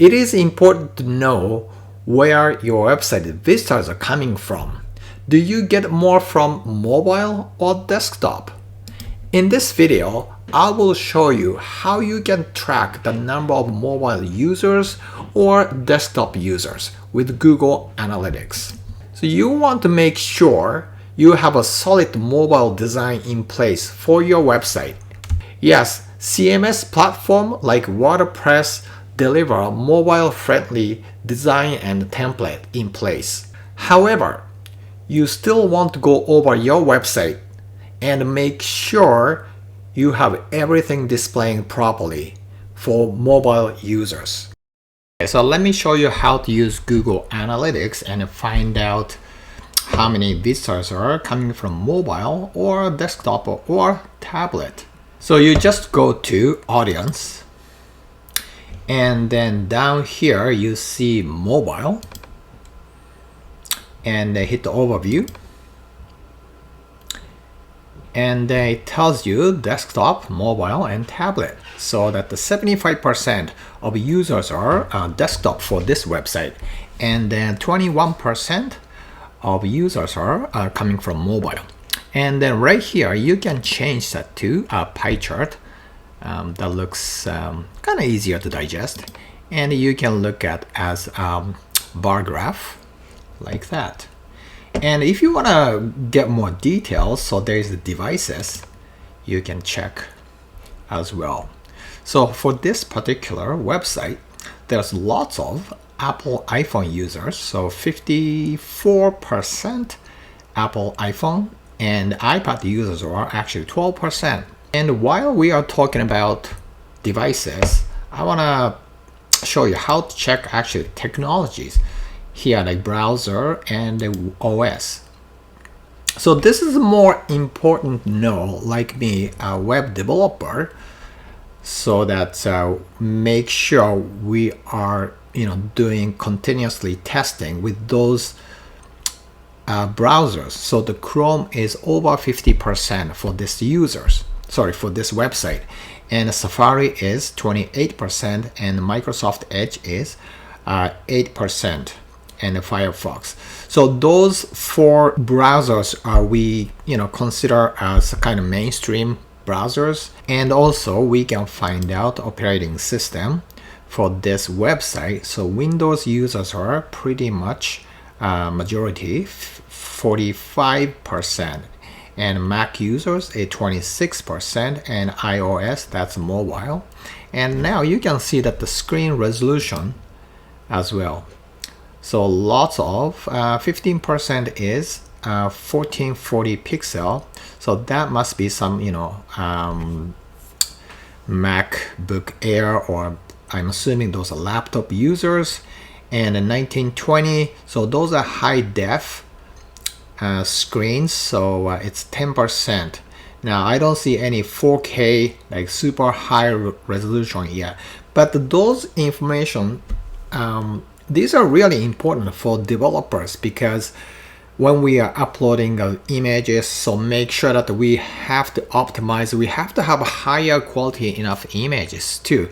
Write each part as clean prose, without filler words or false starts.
It is important to know where your website visitors are coming from. Do you get more from mobile or desktop? In this video, I will show you how you can track the number of mobile users or desktop users with Google Analytics. So you want to make sure you have a solid mobile design in place for your website. Yes, CMS platform like WordPress deliver a mobile-friendly design and template in place. However, you still want to go over your website and make sure you have everything displaying properly for mobile users. Okay, so let me show you how to use Google Analytics and find out how many visitors are coming from mobile or desktop or tablet. So you just go to Audience, and then down here you see mobile, and hit the overview, and it tells you desktop, mobile, and tablet. So that the 75% of users are desktop for this website, and then 21% of users are coming from mobile. And then right here you can change that to a pie chart that looks kind of easier to digest, and you can look at as bar graph like that. And if you want to get more details, so there's the devices you can check as well. So for this particular website, there's lots of Apple iPhone users, so 54% Apple iPhone, and iPad users are actually 12%. And while we are talking about devices, I want to show you how to check actually technologies here, like browser and the OS. So this is more important to know, like me, a web developer, so that make sure we are doing continuously testing with those browsers. So the Chrome is over 50% for this for this website, and Safari is 28%, and Microsoft Edge is 8%, and Firefox. So those four browsers are we consider as kind of mainstream browsers, and also we can find out operating system for this website. So Windows users are pretty much majority, 45%, and Mac users is 26%, and iOS, that's mobile. And now you can see that the screen resolution as well. So lots of 15% is 1440 pixel. So that must be some MacBook Air, or I'm assuming those are laptop users. And 1920, so those are high def screens, so it's 10%. Now I don't see any 4K like super high resolution yet, but those information, these are really important for developers, because when we are uploading images, so make sure that we have to optimize, we have to have higher quality enough images too.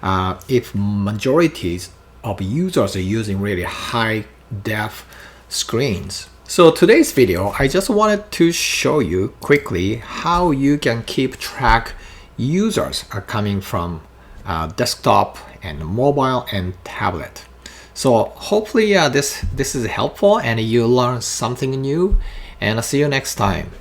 If majorities of users are using really high def screens. So today's video, I just wanted to show you quickly how you can keep track users are coming from desktop and mobile and tablet. So hopefully this is helpful and you learn something new, and I'll see you next time.